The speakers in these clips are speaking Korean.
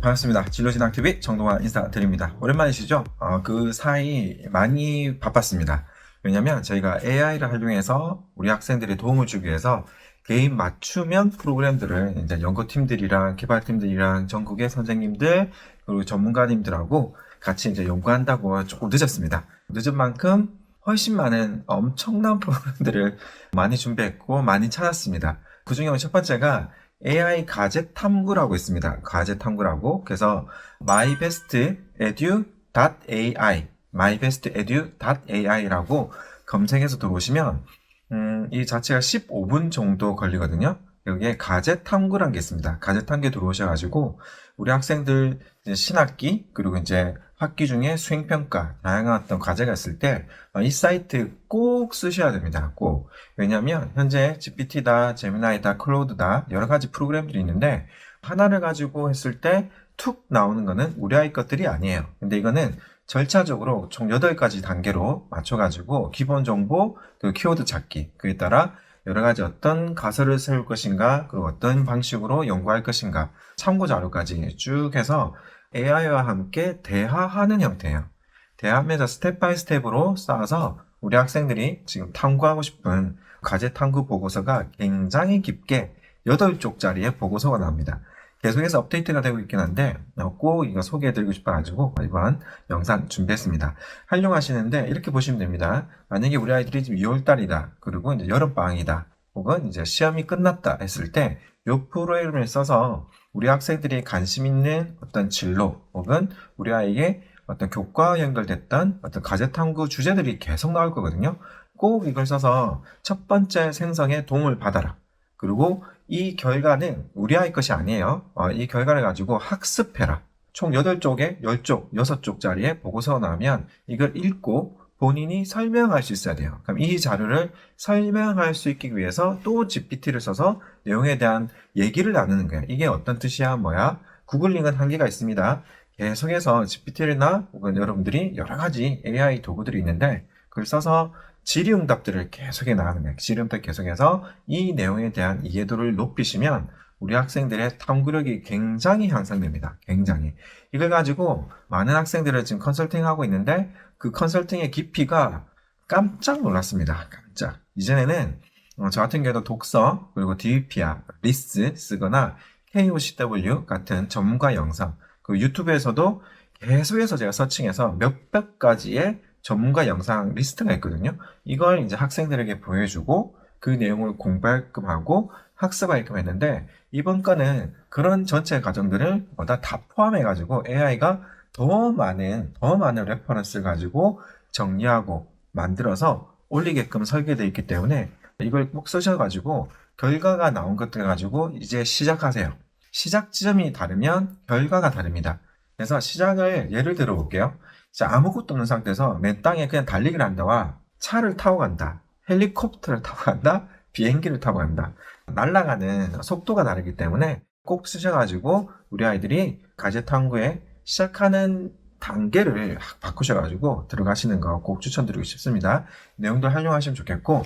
반갑습니다. 진로진학TV 정동환 인사드립니다. 오랜만이시죠? 그 사이 많이 바빴습니다. 왜냐면 저희가 AI를 활용해서 우리 학생들이 도움을 주기 위해서 개인 맞춤형 프로그램들을 이제 연구팀들이랑 개발팀들이랑 전국의 선생님들 그리고 전문가님들하고 같이 이제 연구한다고 조금 늦었습니다. 늦은 만큼 훨씬 많은 엄청난 프로그램들을 많이 준비했고 많이 찾았습니다. 그 중에 첫 번째가 AI 가제 탐구라고 있습니다. 가제 탐구라고. 그래서 mybestedu.ai mybestedu.ai라고 검색해서 들어오시면 이 자체가 15분 정도 걸리거든요. 여기에 가제 탐구라는 게 있습니다. 가제 탐구에 들어오셔가지고 우리 학생들 신학기 그리고 이제 학기 중에 수행평가 다양한 어떤 과제가 있을 때 이 사이트 꼭 쓰셔야 됩니다. 꼭. 왜냐하면 현재 GPT다, 제미나이다, 클로드다 여러 가지 프로그램들이 있는데 하나를 가지고 했을 때 툭 나오는 거는 우리 아이 것들이 아니에요. 근데 이거는 절차적으로 총 8가지 단계로 맞춰가지고 기본 정보, 그 키워드 찾기, 그에 따라 여러 가지 어떤 가설을 세울 것인가, 그리고 어떤 방식으로 연구할 것인가, 참고 자료까지 쭉 해서 AI와 함께 대화하는 형태예요. 대화하면서 스텝 바이 스텝으로 쌓아서 우리 학생들이 지금 탐구하고 싶은 과제 탐구 보고서가 굉장히 깊게 8쪽짜리의 보고서가 나옵니다. 계속해서 업데이트가 되고 있긴 한데 꼭 이거 소개해드리고 싶어가지고 이번 영상 준비했습니다. 활용하시는데 이렇게 보시면 됩니다. 만약에 우리 아이들이 지금 2월달이다 그리고 이제 여름방학이다 혹은 이제 시험이 끝났다 했을 때 이 프로그램을 써서 우리 학생들이 관심 있는 어떤 진로 혹은 우리 아이에게 어떤 교과와 연결됐던 어떤 과제 탐구 주제들이 계속 나올 거거든요. 꼭 이걸 써서 첫 번째 생성에 도움을 받아라. 그리고 이 결과는 우리 아이 것이 아니에요. 이 결과를 가지고 학습해라. 총 8쪽에 10쪽, 6쪽짜리의 보고서가 나오면 이걸 읽고 본인이 설명할 수 있어야 돼요. 그럼 이 자료를 설명할 수 있기 위해서 또 GPT를 써서 내용에 대한 얘기를 나누는 거예요. 이게 어떤 뜻이야, 뭐야? 구글링은 한계가 있습니다. 계속해서 GPT나 혹은 여러분들이 여러 가지 AI 도구들이 있는데 그걸 써서 질의응답들을 계속해 나가는 거예요. 질의응답 계속해서 이 내용에 대한 이해도를 높이시면 우리 학생들의 탐구력이 굉장히 향상됩니다. 굉장히. 이걸 가지고 많은 학생들을 지금 컨설팅하고 있는데 그 컨설팅의 깊이가 깜짝 놀랐습니다. 깜짝. 이전에는 저 같은 경우도 독서 그리고 DBP야, 리스 쓰거나 KOCW 같은 전문가 영상 그 유튜브에서도 계속해서 제가 서칭해서 몇백 가지의 전문가 영상 리스트가 있거든요. 이걸 이제 학생들에게 보여주고 그 내용을 공부할끔 하고 학습할끔 했는데 이번 거는 그런 전체 과정들을 다 포함해가지고 AI가 더 많은 레퍼런스를 가지고 정리하고 만들어서 올리게끔 설계되어 있기 때문에 이걸 꼭 쓰셔가지고 결과가 나온 것들 가지고 이제 시작하세요. 시작 지점이 다르면 결과가 다릅니다. 그래서 시작을 예를 들어 볼게요. 자, 아무것도 없는 상태에서 맨 땅에 그냥 달리기를 한다와 차를 타고 간다, 헬리콥터를 타고 간다, 비행기를 타고 간다. 날아가는 속도가 다르기 때문에 꼭 쓰셔가지고 우리 아이들이 과제 탐구에 시작하는 단계를 바꾸셔가지고 들어가시는 거 꼭 추천드리고 싶습니다. 내용도 활용하시면 좋겠고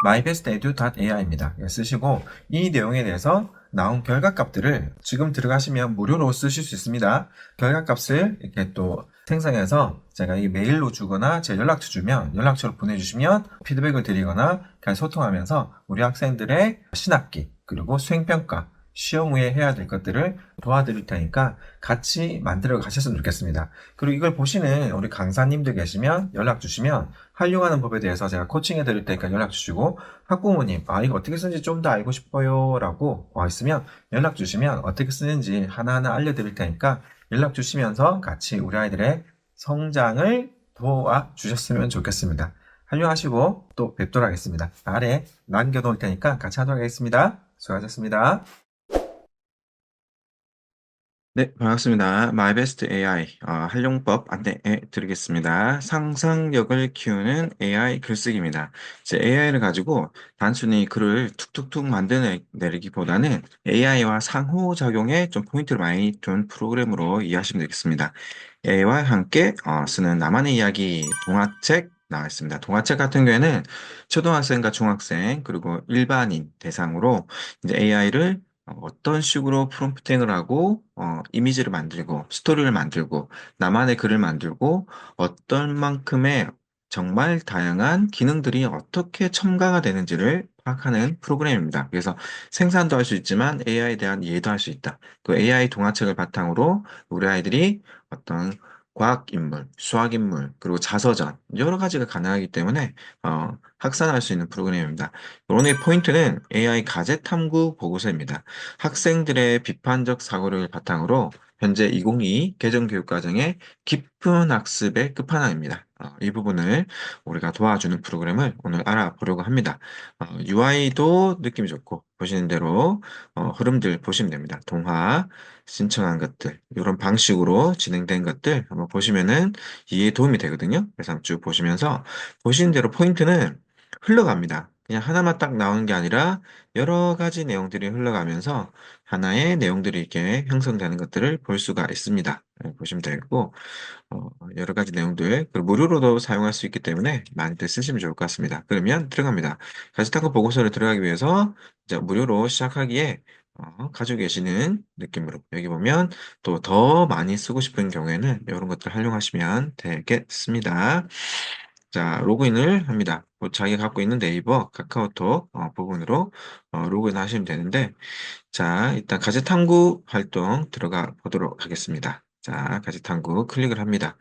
mybestedu.ai입니다. 쓰시고 이 내용에 대해서 나온 결과값들을 지금 들어가시면 무료로 쓰실 수 있습니다. 결과값을 이렇게 또 생성해서 제가 이 메일로 주거나 제 연락처 주면 연락처로 보내주시면 피드백을 드리거나 그냥 소통하면서 우리 학생들의 신학기 그리고 수행평가 시험 후에 해야 될 것들을 도와드릴 테니까 같이 만들어 가셨으면 좋겠습니다. 그리고 이걸 보시는 우리 강사님들 계시면 연락 주시면 활용하는 법에 대해서 제가 코칭해 드릴 테니까 연락 주시고 학부모님 이거 어떻게 쓰는지 좀 더 알고 싶어요 라고 있으면 연락 주시면 어떻게 쓰는지 하나하나 알려드릴 테니까 연락 주시면서 같이 우리 아이들의 성장을 도와주셨으면 좋겠습니다. 활용하시고 또 뵙도록 하겠습니다. 아래 남겨놓을 테니까 같이 하도록 하겠습니다. 수고하셨습니다. 네, 반갑습니다. 마이베스트 AI 활용법 안내해 드리겠습니다. 상상력을 키우는 AI 글쓰기입니다. 이제 AI를 가지고 단순히 글을 툭툭툭 만들어내기보다는 AI와 상호작용에 좀 포인트를 많이 둔 프로그램으로 이해하시면 되겠습니다. AI와 함께 쓰는 나만의 이야기 동화책 나와 있습니다. 동화책 같은 경우에는 초등학생과 중학생 그리고 일반인 대상으로 이제 AI를 어떤 식으로 프롬프팅을 하고, 이미지를 만들고, 스토리를 만들고, 나만의 글을 만들고, 어떤 만큼의 정말 다양한 기능들이 어떻게 첨가가 되는지를 파악하는 프로그램입니다. 그래서 생산도 할 수 있지만 AI에 대한 이해도 할 수 있다. 그 AI 동화책을 바탕으로 우리 아이들이 어떤 과학 인물, 수학 인물, 그리고 자서전, 여러 가지가 가능하기 때문에 확산할 수 있는 프로그램입니다. 오늘의 포인트는 AI 가제 탐구 보고서입니다. 학생들의 비판적 사고를 바탕으로 현재 2022 개정교육과정의 깊은 학습의 끝판왕입니다. 이 부분을 우리가 도와주는 프로그램을 오늘 알아보려고 합니다. UI도 느낌이 좋고 보시는 대로 흐름들 보시면 됩니다. 동화, 신청한 것들, 이런 방식으로 진행된 것들 한번 보시면은 이해에 도움이 되거든요. 그래서 한번 쭉 보시면서 보시는 대로 포인트는 흘러갑니다. 그냥 하나만 딱 나오는 게 아니라 여러 가지 내용들이 흘러가면서 하나의 내용들이 이렇게 형성되는 것들을 볼 수가 있습니다. 보시면 되겠고, 여러 가지 내용들, 그리고 무료로도 사용할 수 있기 때문에 많이들 쓰시면 좋을 것 같습니다. 그러면 들어갑니다. 가지타크 보고서를 들어가기 위해서 이제 무료로 시작하기에 가지고 계시는 느낌으로 여기 보면 또 더 많이 쓰고 싶은 경우에는 이런 것들 활용하시면 되겠습니다. 자, 로그인을 합니다. 자기가 갖고 있는 네이버, 카카오톡 부분으로 로그인 하시면 되는데, 자, 일단 가제탐구 활동 들어가 보도록 하겠습니다. 자, 가제탐구 클릭을 합니다.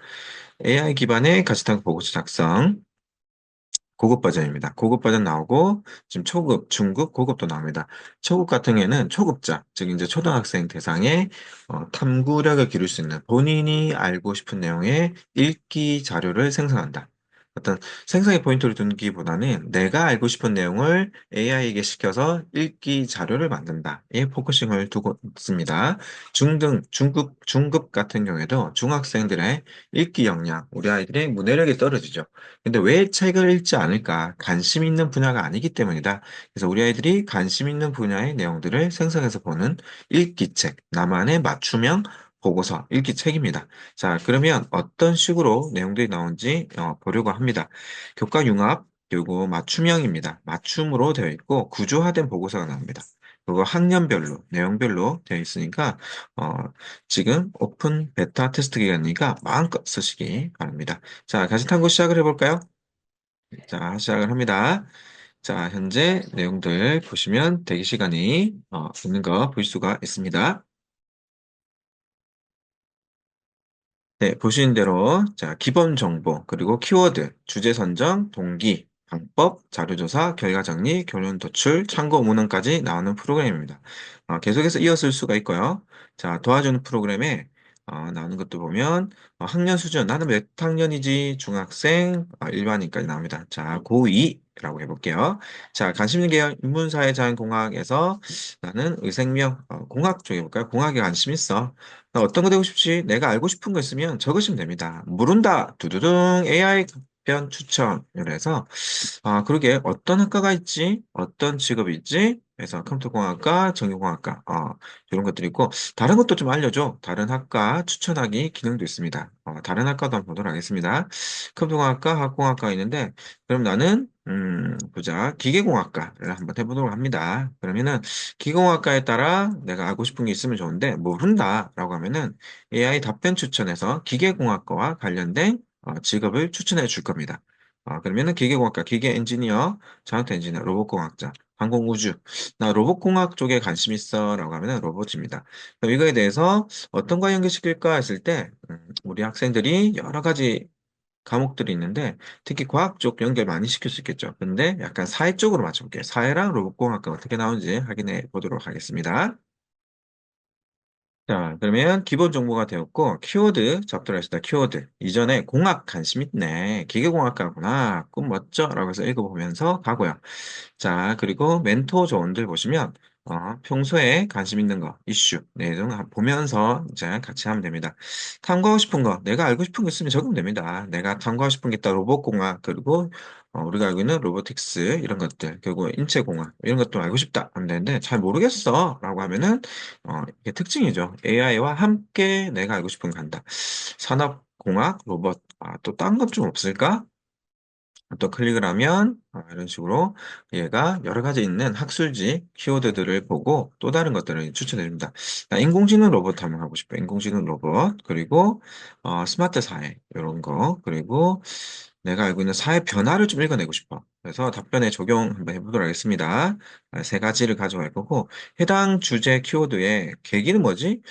AI 기반의 가제탐구 보고서 작성. 고급 버전입니다. 고급 버전 나오고 지금 초급, 중급, 고급도 나옵니다. 초급 같은 경우에는 초급자, 즉 이제 초등학생 대상의 탐구력을 기를 수 있는 본인이 알고 싶은 내용의 읽기 자료를 생성한다. 어떤 생성의 포인트를 두기보다는 내가 알고 싶은 내용을 AI에게 시켜서 읽기 자료를 만든다. 에 포커싱을 두고 있습니다. 중급 같은 경우에도 중학생들의 읽기 역량, 우리 아이들의 문해력이 떨어지죠. 근데 왜 책을 읽지 않을까? 관심 있는 분야가 아니기 때문이다. 그래서 우리 아이들이 관심 있는 분야의 내용들을 생성해서 보는 읽기책, 나만의 맞춤형 보고서, 읽기책입니다. 자, 그러면 어떤 식으로 내용들이 나오는지 보려고 합니다. 교과 융합, 그리고 맞춤형입니다. 맞춤으로 되어 있고 구조화된 보고서가 나옵니다. 그리고 학년별로, 내용별로 되어 있으니까 어, 지금 오픈 베타 테스트 기간이니까 마음껏 쓰시기 바랍니다. 자, 가시탐구 시작을 해볼까요? 자, 시작을 합니다. 자, 현재 내용들 보시면 대기 시간이 있는 거 볼 수가 있습니다. 네, 보시는 대로 자, 기본 정보, 그리고 키워드, 주제 선정, 동기, 방법, 자료조사, 결과 정리, 결론 도출, 참고 문헌까지 나오는 프로그램입니다. 계속해서 이어쓸 수가 있고요. 자, 도와주는 프로그램에 나오는 것도 보면 학년 수준, 나는 몇 학년이지? 중학생, 일반인까지 나옵니다. 자, 고2라고 해볼게요. 자, 관심 있는 계열 인문사회 자연공학에서 나는 의생명, 공학 쪽에 볼까요? 공학에 관심 있어. 나 어떤 거 되고 싶지? 내가 알고 싶은 거 있으면 적으시면 됩니다. 물은다, 두두둥, AI 답변 추천. 이래서, 그러게, 어떤 학과가 있지? 어떤 직업이 있지? 그래서 컴퓨터공학과, 전기공학과, 이런 것들이 있고, 다른 것도 좀 알려줘. 다른 학과 추천하기 기능도 있습니다. 다른 학과도 한번 보도록 하겠습니다. 컴퓨터공학과, 학공학과 있는데, 그럼 나는, 보자. 기계공학과를 한번 해보도록 합니다. 그러면은, 기계공학과에 따라 내가 알고 싶은 게 있으면 좋은데 모른다라고 하면은 AI 답변 추천에서 기계공학과와 관련된 직업을 추천해 줄 겁니다. 그러면은 기계공학과, 기계 엔지니어, 자동차 엔지니어, 로봇공학자, 항공우주. 나 로봇공학 쪽에 관심 있어라고 하면은 로봇입니다. 그럼 이거에 대해서 어떤 과 연결시킬까 했을 때 우리 학생들이 여러 가지 과목들이 있는데 특히 과학 쪽 연결 많이 시킬 수 있겠죠. 근데 약간 사회 쪽으로 맞춰볼게요. 사회랑 로봇공학과 어떻게 나오는지 확인해 보도록 하겠습니다. 자, 그러면 기본 정보가 되었고, 키워드 잡도록 하겠습니다. 키워드. 이전에 공학 관심 있네. 기계공학과구나. 꿈 멋져. 라고 해서 읽어보면서 가고요. 자, 그리고 멘토 조언들 보시면, 평소에 관심 있는 거, 이슈, 내용 보면서 이제 같이 하면 됩니다. 탐구하고 싶은 거, 내가 알고 싶은 거 있으면 적으면 됩니다. 내가 탐구하고 싶은 게 있다, 로봇공학, 그리고 우리가 알고 있는 로보틱스, 이런 것들, 그리고 인체공학, 이런 것도 알고 싶다 하면 되는데, 잘 모르겠어. 라고 하면은, 이게 특징이죠. AI와 함께 내가 알고 싶은 거 간다. 산업공학, 로봇, 또 딴 것 좀 없을까? 또 클릭을 하면 이런 식으로 얘가 여러 가지 있는 학술지 키워드들을 보고 또 다른 것들을 추천해 줍니다. 인공지능 로봇 한번 하고 싶어요. 인공지능 로봇 그리고 스마트 사회 이런 거 그리고 내가 알고 있는 사회 변화를 좀 읽어내고 싶어. 그래서 답변에 적용 한번 해보도록 하겠습니다. 세 가지를 가져갈 거고 해당 주제 키워드의 계기는 뭐지?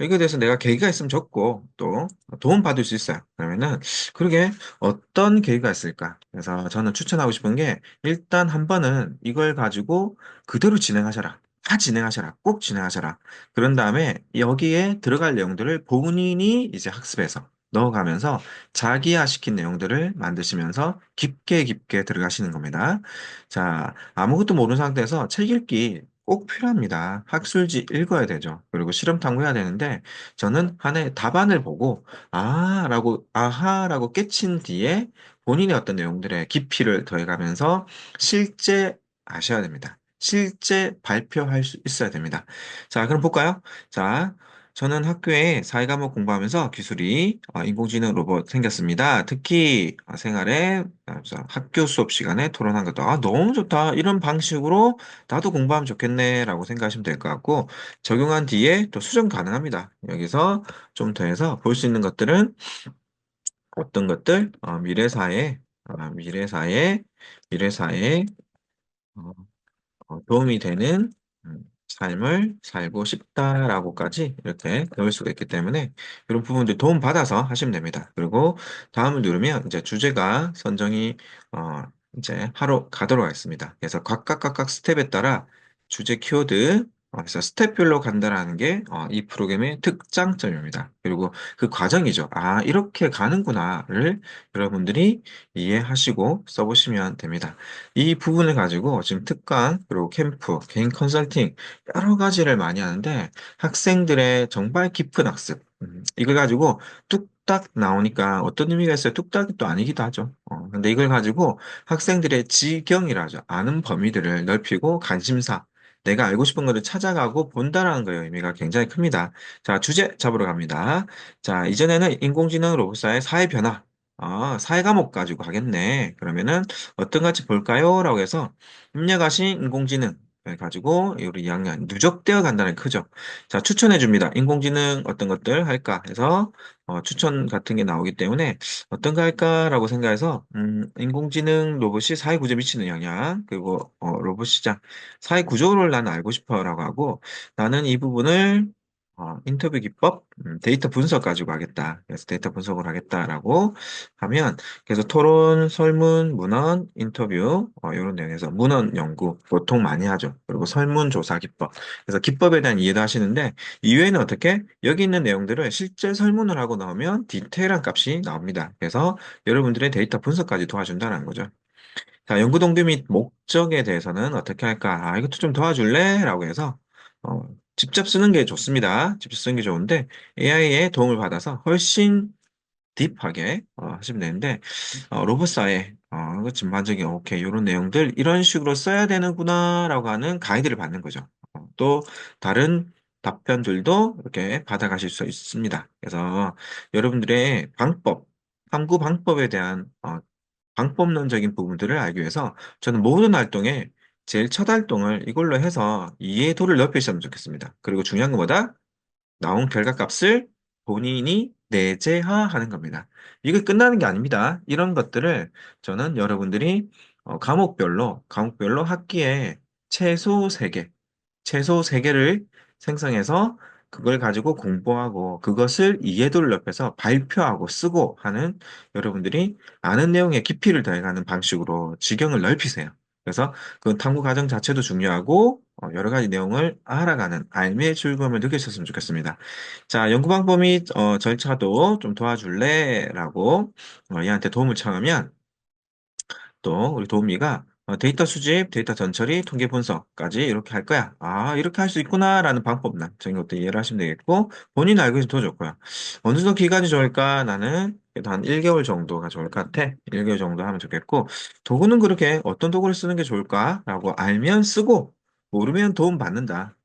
이거에 대해서 내가 계기가 있으면 적고 또 도움 받을 수 있어요. 그러면은 그러게 어떤 계기가 있을까? 그래서 저는 추천하고 싶은 게 일단 한 번은 이걸 가지고 그대로 진행하셔라. 다 진행하셔라. 꼭 진행하셔라. 그런 다음에 여기에 들어갈 내용들을 본인이 이제 학습해서 넣어가면서 자기화 시킨 내용들을 만드시면서 깊게 깊게 들어가시는 겁니다. 자, 아무것도 모르는 상태에서 책 읽기 꼭 필요합니다. 학술지 읽어야 되죠. 그리고 실험 탐구해야 되는데 저는 하나의 답안을 보고 아하라고 깨친 뒤에 본인의 어떤 내용들의 깊이를 더해가면서 실제 아셔야 됩니다. 실제 발표할 수 있어야 됩니다. 자, 그럼 볼까요? 자, 저는 학교에 사회과목 공부하면서 기술이 인공지능 로봇 생겼습니다. 특히 생활에 학교 수업 시간에 토론한 것도 너무 좋다. 이런 방식으로 나도 공부하면 좋겠네라고 생각하시면 될 것 같고 적용한 뒤에 또 수정 가능합니다. 여기서 좀 더해서 볼 수 있는 것들은 어떤 것들 미래사회에 어, 도움이 되는 삶을 살고 싶다라고까지 이렇게 넣을 수가 있기 때문에 이런 부분들 도움 받아서 하시면 됩니다. 그리고 다음을 누르면 이제 주제가 선정이 어, 이제 하러 가도록 하겠습니다. 그래서 각각 스텝에 따라 주제 키워드 그래서 스텝별로 간다라는 게 이 프로그램의 특장점입니다. 그리고 그 과정이죠. 이렇게 가는구나를 여러분들이 이해하시고 써보시면 됩니다. 이 부분을 가지고 지금 특강, 그리고 캠프, 개인 컨설팅 여러 가지를 많이 하는데 학생들의 정말 깊은 학습 이걸 가지고 뚝딱 나오니까 어떤 의미가 있어요? 뚝딱이 또 아니기도 하죠. 근데 이걸 가지고 학생들의 지경이라 하죠. 아는 범위들을 넓히고 관심사 내가 알고 싶은 것을 찾아가고 본다라는 거의 의미가 굉장히 큽니다. 자, 주제 잡으러 갑니다. 자, 이전에는 인공지능 로봇사의 사회 변화, 사회 과목 가지고 하겠네. 그러면은 어떤 같이 볼까요? 라고 해서 입력하신 인공지능 가지고 우리 2학년 누적되어 간다는 게 크죠. 자, 추천해 줍니다. 인공지능 어떤 것들 할까 해서 추천 같은 게 나오기 때문에 어떤 거 할까라고 생각해서 인공지능 로봇이 사회 구조에 미치는 영향 그리고 로봇 시장 사회 구조를 나는 알고 싶어라고 하고 나는 이 부분을 인터뷰 기법, 데이터 분석 가지고 하겠다. 그래서 데이터 분석을 하겠다라고 하면 그래서 토론, 설문, 문헌, 인터뷰 이런 내용에서 문헌 연구 보통 많이 하죠. 그리고 설문조사 기법. 그래서 기법에 대한 이해도 하시는데 이외에는 어떻게 여기 있는 내용들을 실제 설문을 하고 나오면 디테일한 값이 나옵니다. 그래서 여러분들의 데이터 분석까지 도와준다는 거죠. 자, 연구 동기 및 목적에 대해서는 어떻게 할까? 이것도 좀 도와줄래? 라고 해서 직접 쓰는 게 좋습니다. 직접 쓰는 게 좋은데 AI의 도움을 받아서 훨씬 딥하게 하시면 되는데 로봇사에 그 전반적인 오케이 이런 내용들 이런 식으로 써야 되는구나라고 하는 가이드를 받는 거죠. 또 다른 답변들도 이렇게 받아가실 수 있습니다. 그래서 여러분들의 탐구 방법에 대한 방법론적인 부분들을 알기 위해서 저는 모든 활동에 제일 첫 활동을 이걸로 해서 이해도를 넓히셨으면 좋겠습니다. 그리고 중요한 것보다 나온 결과값을 본인이 내재화하는 겁니다. 이게 끝나는 게 아닙니다. 이런 것들을 저는 여러분들이 과목별로 학기에 최소 3개, 최소 3개를 생성해서 그걸 가지고 공부하고 그것을 이해도를 높여서 발표하고 쓰고 하는 여러분들이 아는 내용의 깊이를 더해가는 방식으로 지경을 넓히세요. 그래서 그 탐구 과정 자체도 중요하고 여러 가지 내용을 알아가는 알미의 즐거움을 느끼셨으면 좋겠습니다. 자, 연구 방법 및 절차도 좀 도와줄래? 라고 얘한테 도움을 청하면 또 우리 도우미가 데이터 수집, 데이터 전처리, 통계 분석까지 이렇게 할 거야. 이렇게 할 수 있구나라는 방법론적인 것도 이해를 하시면 되겠고 본인 알고 있으면 더 좋고요. 어느 정도 기간이 좋을까? 나는 그래도 한 1개월 정도가 좋을 것 같아. 1개월 정도 하면 좋겠고 도구는 그렇게 어떤 도구를 쓰는 게 좋을까? 라고 알면 쓰고 모르면 도움 받는다.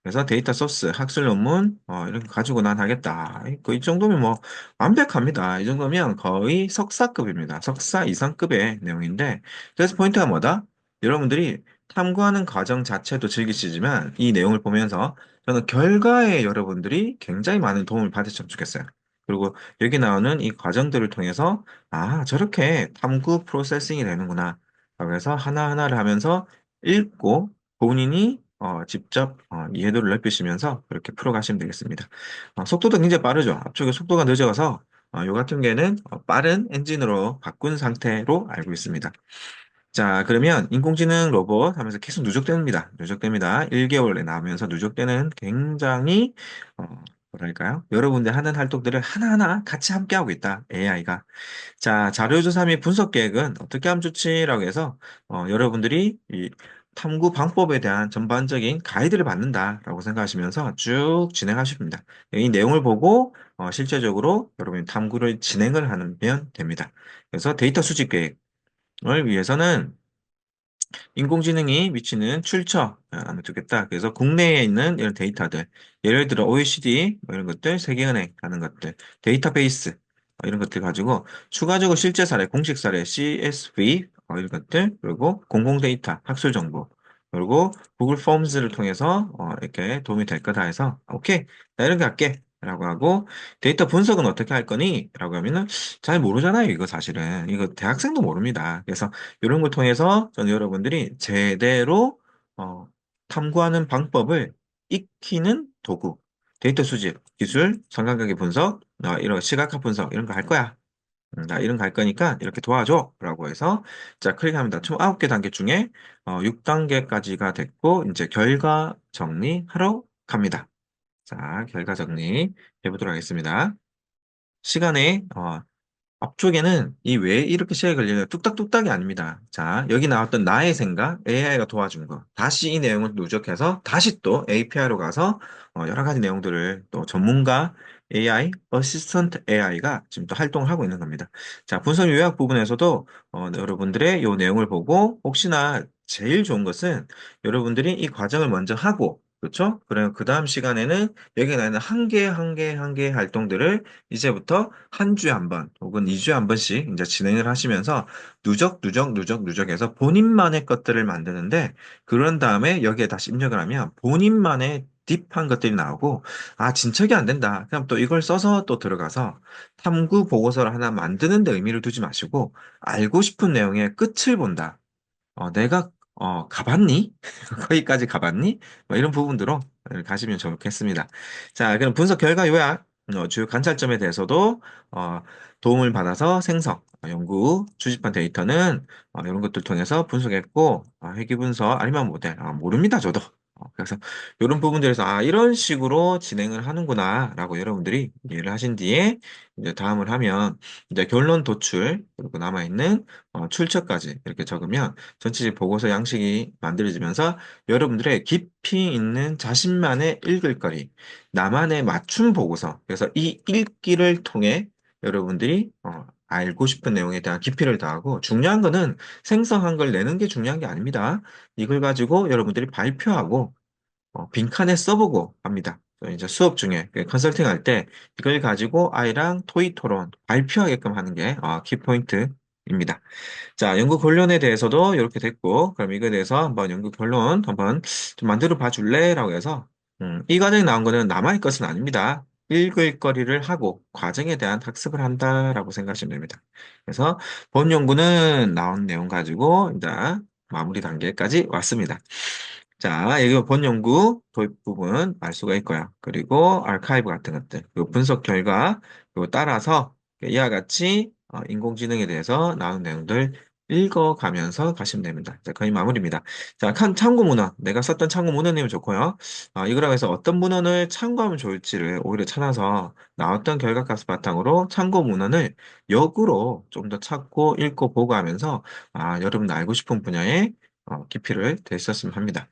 그래서 데이터 소스, 학술 논문, 이렇게 가지고 난 하겠다. 이 정도면 뭐 완벽합니다. 이 정도면 거의 석사급입니다. 석사 이상급의 내용인데, 그래서 포인트가 뭐다? 여러분들이 탐구하는 과정 자체도 즐기시지만 이 내용을 보면서 저는 결과에 여러분들이 굉장히 많은 도움을 받으셨으면 좋겠어요. 그리고 여기 나오는 이 과정들을 통해서 아, 저렇게 탐구 프로세싱이 되는구나. 그래서 하나하나를 하면서 읽고 본인이 직접 이해도를 넓히시면서 그렇게 풀어가시면 되겠습니다. 속도도 굉장히 빠르죠. 앞쪽에 속도가 늦어서 요 같은 경우에는 빠른 엔진으로 바꾼 상태로 알고 있습니다. 자, 그러면 인공지능 로봇 하면서 계속 누적됩니다. 누적됩니다. 1개월에 나오면서 누적되는 굉장히 뭐랄까요? 여러분들 하는 활동들을 하나하나 같이 함께하고 있다. AI가. 자, 자료조사 및 분석 계획은 어떻게 하면 좋지라고 해서 여러분들이 이 탐구 방법에 대한 전반적인 가이드를 받는다라고 생각하시면서 쭉 진행하십니다. 이 내용을 보고 실제적으로 여러분이 탐구를 진행을 하면 됩니다. 그래서 데이터 수집 계획을 위해서는 인공지능이 미치는 출처 안 두겠다. 그래서 국내에 있는 이런 데이터들, 예를 들어 OECD 뭐 이런 것들, 세계은행 하는 것들, 데이터베이스 이런 것들 가지고 추가적으로 실제 사례, 공식 사례, CSV 이런 것들, 그리고 공공 데이터, 학술 정보, 그리고 구글 폼스를 통해서 이렇게 도움이 될 거다 해서 오케이, 나 이런 거 할게. 라고 하고 데이터 분석은 어떻게 할 거니? 라고 하면은 잘 모르잖아요. 이거 사실은 이거 대학생도 모릅니다. 그래서 이런 걸 통해서 저는 여러분들이 제대로 어, 탐구하는 방법을 익히는 도구, 데이터 수집, 기술, 상관관계 분석, 이런 시각화 분석 이런 거 할 거야. 나 이런 거 할 거니까 이렇게 도와줘. 라고 해서 자 클릭합니다. 총 9개 단계 중에 6단계까지가 됐고 이제 결과 정리하러 갑니다. 자, 결과 정리 해보도록 하겠습니다. 시간에 앞쪽에는 이 왜 이렇게 시간이 걸리냐 뚝딱뚝딱이 아닙니다. 자, 여기 나왔던 나의 생각, AI가 도와준 거. 다시 이 내용을 누적해서 다시 또 API로 가서 여러 가지 내용들을 또 전문가 AI, 어시스턴트 AI가 지금 또 활동을 하고 있는 겁니다. 자, 분석 요약 부분에서도 여러분들의 이 내용을 보고 혹시나 제일 좋은 것은 여러분들이 이 과정을 먼저 하고 그렇죠? 그러면 그 다음 시간에는 여기 나있는 한 개, 한 개, 한 개의 활동들을 이제부터 한 주에 한 번, 혹은 2주에 한 번씩 이제 진행을 하시면서 누적해서 본인만의 것들을 만드는데, 그런 다음에 여기에 다시 입력을 하면 본인만의 딥한 것들이 나오고, 아, 진척이 안 된다. 그럼 또 이걸 써서 또 들어가서 탐구 보고서를 하나 만드는 데 의미를 두지 마시고, 알고 싶은 내용의 끝을 본다. 내가 가봤니? 거기까지 가봤니? 뭐 이런 부분들로 가시면 좋겠습니다. 자, 그럼 분석 결과 요약, 주요 관찰점에 대해서도 도움을 받아서 생성, 연구, 수집한 데이터는 이런 것들 통해서 분석했고, 회귀 분석, 아니면 모델, 모릅니다, 저도. 그래서 이런 부분들에서 이런 식으로 진행을 하는구나라고 여러분들이 이해를 하신 뒤에 이제 다음을 하면 이제 결론 도출 그리고 남아있는 출처까지 이렇게 적으면 전체적 보고서 양식이 만들어지면서 여러분들의 깊이 있는 자신만의 읽을 거리, 나만의 맞춤 보고서. 그래서 이 읽기를 통해 여러분들이 알고 싶은 내용에 대한 깊이를 더하고 중요한 거는 생성한 걸 내는 게 중요한 게 아닙니다. 이걸 가지고 여러분들이 발표하고 빈칸에 써보고 합니다. 이제 수업 중에 컨설팅 할 때 이걸 가지고 아이랑 토의 토론 발표하게끔 하는 게 키포인트입니다. 자, 연구 결론에 대해서도 이렇게 됐고, 그럼 이거에 대해서 한번 연구 결론 한번 좀 만들어 봐 줄래? 라고 해서, 이 과정에 나온 거는 남의 것은 아닙니다. 읽을 거리를 하고 과정에 대한 학습을 한다라고 생각하시면 됩니다. 그래서 본 연구는 나온 내용 가지고 이제 마무리 단계까지 왔습니다. 자, 여기 본 연구 도입 부분 알 수가 있고요. 그리고 아카이브 같은 것들, 그리고 분석 결과, 그리고 따라서 이와 같이 인공지능에 대해서 나온 내용들 읽어가면서 가시면 됩니다. 자, 거의 마무리입니다. 자, 참고 문헌. 내가 썼던 참고 문헌이면 좋고요. 이거라고 해서 어떤 문헌을 참고하면 좋을지를 오히려 찾아서 나왔던 결과값을 바탕으로 참고 문헌을 역으로 좀 더 찾고 읽고 보고 하면서 여러분 알고 싶은 분야에 깊이를 댔었으면 합니다.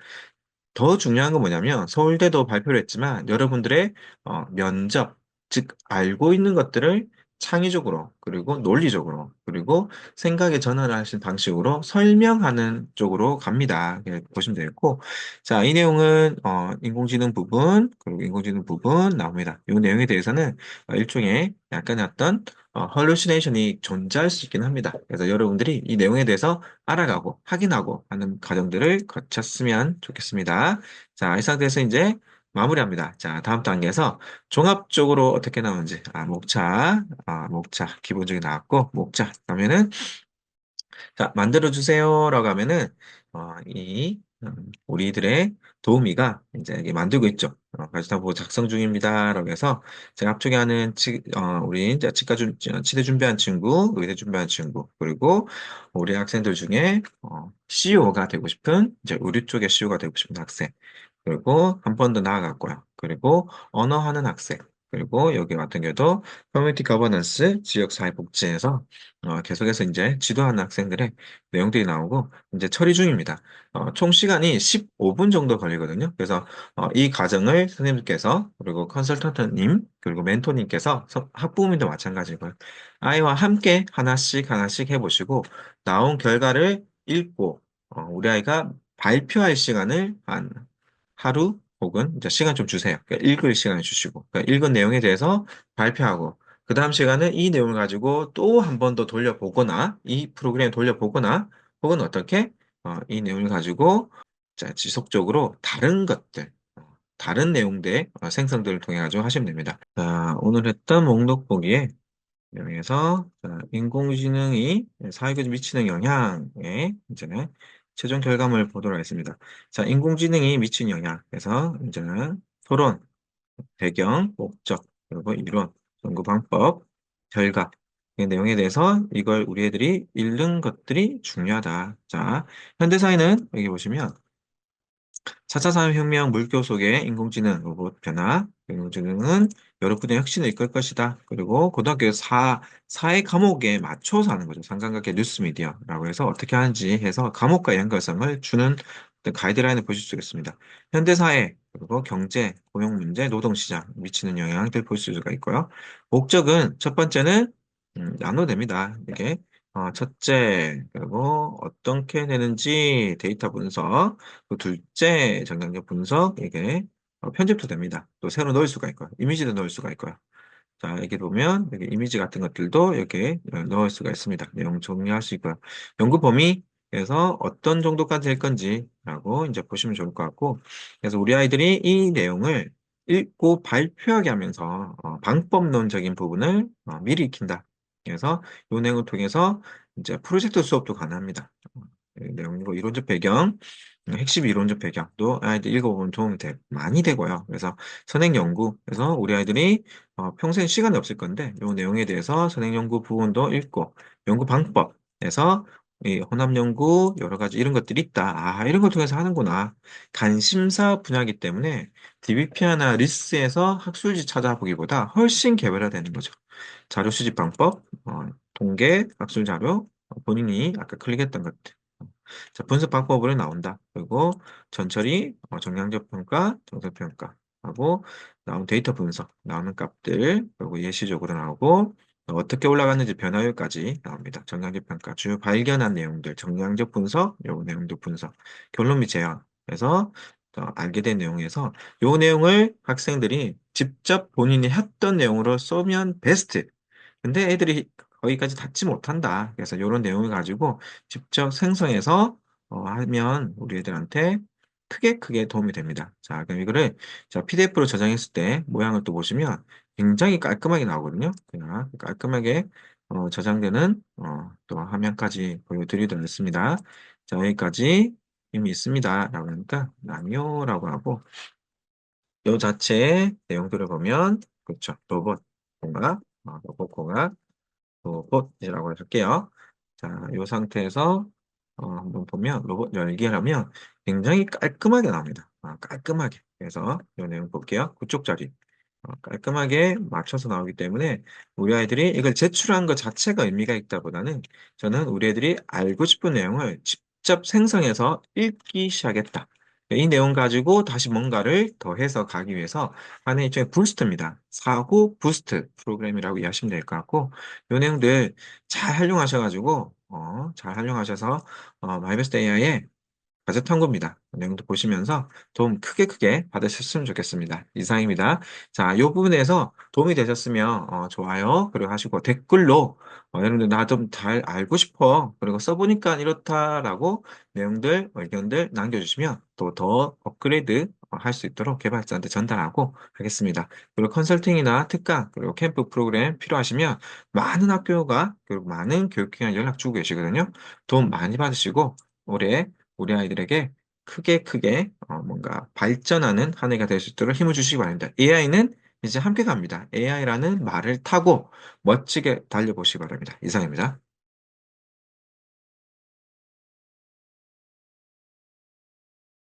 더 중요한 건 뭐냐면 서울대도 발표를 했지만 여러분들의 면접, 즉 알고 있는 것들을 창의적으로, 그리고 논리적으로, 그리고 생각의 전환을 하신 방식으로 설명하는 쪽으로 갑니다. 이렇게 보시면 되겠고, 자, 이 내용은, 인공지능 부분, 그리고 인공지능 부분 나옵니다. 이 내용에 대해서는 일종의 약간 어떤, 헐루시네이션이 존재할 수 있긴 합니다. 그래서 여러분들이 이 내용에 대해서 알아가고, 확인하고 하는 과정들을 거쳤으면 좋겠습니다. 자, 이 상태에서 이제 마무리합니다. 자, 다음 단계에서 종합적으로 어떻게 나오는지, 목차, 기본적인 나왔고, 목차, 그러면은, 자, 만들어주세요라고 하면은, 우리들의 도우미가 이제 이게 만들고 있죠. 가지타보 작성 중입니다라고 해서, 제가 앞쪽에 하는, 우리 이제 치대 준비한 친구, 의대 준비한 친구, 그리고 우리 학생들 중에, CEO가 되고 싶은, 이제 의류 쪽의 CEO가 되고 싶은 학생, 그리고 한 번 더 나아갔고요. 그리고 언어하는 학생, 그리고 여기 같은 경우도 커뮤니티 거버넌스, 지역사회복지에서 계속해서 이제 지도하는 학생들의 내용들이 나오고 이제 처리 중입니다. 총 시간이 15분 정도 걸리거든요. 그래서 이 과정을 선생님께서 그리고 컨설턴트님 그리고 멘토님께서 학부모님도 마찬가지고요. 아이와 함께 하나씩 하나씩 해보시고 나온 결과를 읽고 우리 아이가 발표할 시간을 한 하루 혹은 이제 시간 좀 주세요. 그러니까 읽을 시간을 주시고 그러니까 읽은 내용에 대해서 발표하고 그 다음 시간은 이 내용을 가지고 또 한 번 더 돌려보거나 이 프로그램 돌려보거나 혹은 어떻게 이 내용을 가지고 자, 지속적으로 다른 것들 다른 내용들 생성들을 통해 가지고 하시면 됩니다. 자, 오늘 했던 목록 보기에 여기에서 자, 인공지능이 사회에 미치는 영향에 이제는 최종 결과물 보도록 하겠습니다. 자, 인공지능이 미치는 영향. 그래서 이제는 토론, 배경, 목적, 그리고 이론, 연구 방법, 결과. 이 내용에 대해서 이걸 우리 애들이 읽는 것들이 중요하다. 자, 현대사회는 여기 보시면 4차 산업혁명 물교 속의 인공지능 로봇 변화, 인공지능은 여러 분야의 혁신을 이끌 것이다. 그리고 고등학교 사회 과목에 맞춰서 하는 거죠. 상관관계 뉴스 미디어라고 해서 어떻게 하는지 해서 과목과 연결성을 주는 어떤 가이드라인을 보실 수 있습니다. 현대사회, 그리고 경제, 고용 문제, 노동시장 미치는 영향들 볼 수가 있고요. 목적은 첫 번째는 나눠냅니다. 이게 첫째, 그리고 어떻게 되는지 데이터 분석, 또 둘째 정량적 분석, 이게 편집도 됩니다. 또 새로 넣을 수가 있고요. 이미지도 넣을 수가 있고요. 자, 여기 보면 여기 이미지 같은 것들도 이렇게 넣을 수가 있습니다. 내용 정리할 수 있고요. 연구 범위에서 어떤 정도까지 할 건지라고 이제 보시면 좋을 것 같고, 그래서 우리 아이들이 이 내용을 읽고 발표하게 하면서 방법론적인 부분을 미리 익힌다. 그래서 이 내용을 통해서 이제 프로젝트 수업도 가능합니다. 내용이고 이론적 배경, 핵심 이론적 배경도 아이들 읽어보면 도움이 많이 되고요. 그래서 선행 연구, 그래서 우리 아이들이 평생 시간이 없을 건데 이 내용에 대해서 선행 연구 부분도 읽고 연구 방법에서 이 혼합 연구 여러 가지 이런 것들이 있다. 아, 이런 걸 통해서 하는구나. 관심사 분야이기 때문에 DBP나 리스에서 학술지 찾아보기보다 훨씬 개별화되는 거죠. 자료 수집 방법, 통계, 학술 자료, 본인이 아까 클릭했던 것들. 자, 분석 방법으로 나온다. 그리고 전처리, 정량적 평가, 정석 평가하고 나온 데이터 분석, 나오는 값들, 그리고 예시적으로 나오고 어떻게 올라갔는지 변화율까지 나옵니다. 정량적 평가, 주요 발견한 내용들, 정량적 분석, 요 내용도 분석, 결론 및 제안. 그래서 알게 된 내용에서 요 내용을 학생들이 직접 본인이 했던 내용으로 쏘면 베스트. 근데 애들이 거기까지 닿지 못한다. 그래서 이런 내용을 가지고 직접 생성해서 하면 우리 애들한테 크게 도움이 됩니다. 자, 그럼 이거를 자, PDF로 저장했을 때 모양을 또 보시면 굉장히 깔끔하게 나오거든요. 그냥 깔끔하게 저장되는 또 화면까지 보여드리도록 하겠습니다. 자, 여기까지 이미 있습니다. 라고 하니까 아니요라고 하고 요 자체의 내용들을 보면 그렇죠. 로봇 공학, 로봇 공학 로봇이라고 할게요. 자, 이 상태에서 한번 보면 로봇 열기를 하면 굉장히 깔끔하게 나옵니다. 깔끔하게. 그래서 이 내용 볼게요. 9쪽짜리. 깔끔하게 맞춰서 나오기 때문에 우리 아이들이 이걸 제출한 것 자체가 의미가 있다보다는 저는 우리 애들이 알고 싶은 내용을 직접 생성해서 읽기 시작했다. 이 내용 가지고 다시 뭔가를 더해서 가기 위해서 하는 일종의 부스트입니다. 사고 부스트 프로그램이라고 이해하시면 될 것 같고, 이 내용들 잘 활용하셔가지고, 잘 활용하셔서, 마이베스트 AI의 과제 탐구입니다. 내용도 보시면서 도움 크게 받으셨으면 좋겠습니다. 이상입니다. 자, 이 부분에서 도움이 되셨으면 좋아요. 그리고 하시고 댓글로 여러분들 나 좀 잘 알고 싶어. 그리고 써보니까 이렇다라고 내용들, 의견들 남겨주시면 또 더 업그레이드 할 수 있도록 개발자한테 전달하고 하겠습니다. 그리고 컨설팅이나 특강, 그리고 캠프 프로그램 필요하시면 많은 학교가 그리고 많은 교육기관 연락 주고 계시거든요. 도움 많이 받으시고 올해 우리 아이들에게 크게 뭔가 발전하는 한 해가 될 수 있도록 힘을 주시기 바랍니다. AI는 이제 함께 갑니다. AI라는 말을 타고 멋지게 달려보시기 바랍니다. 이상입니다.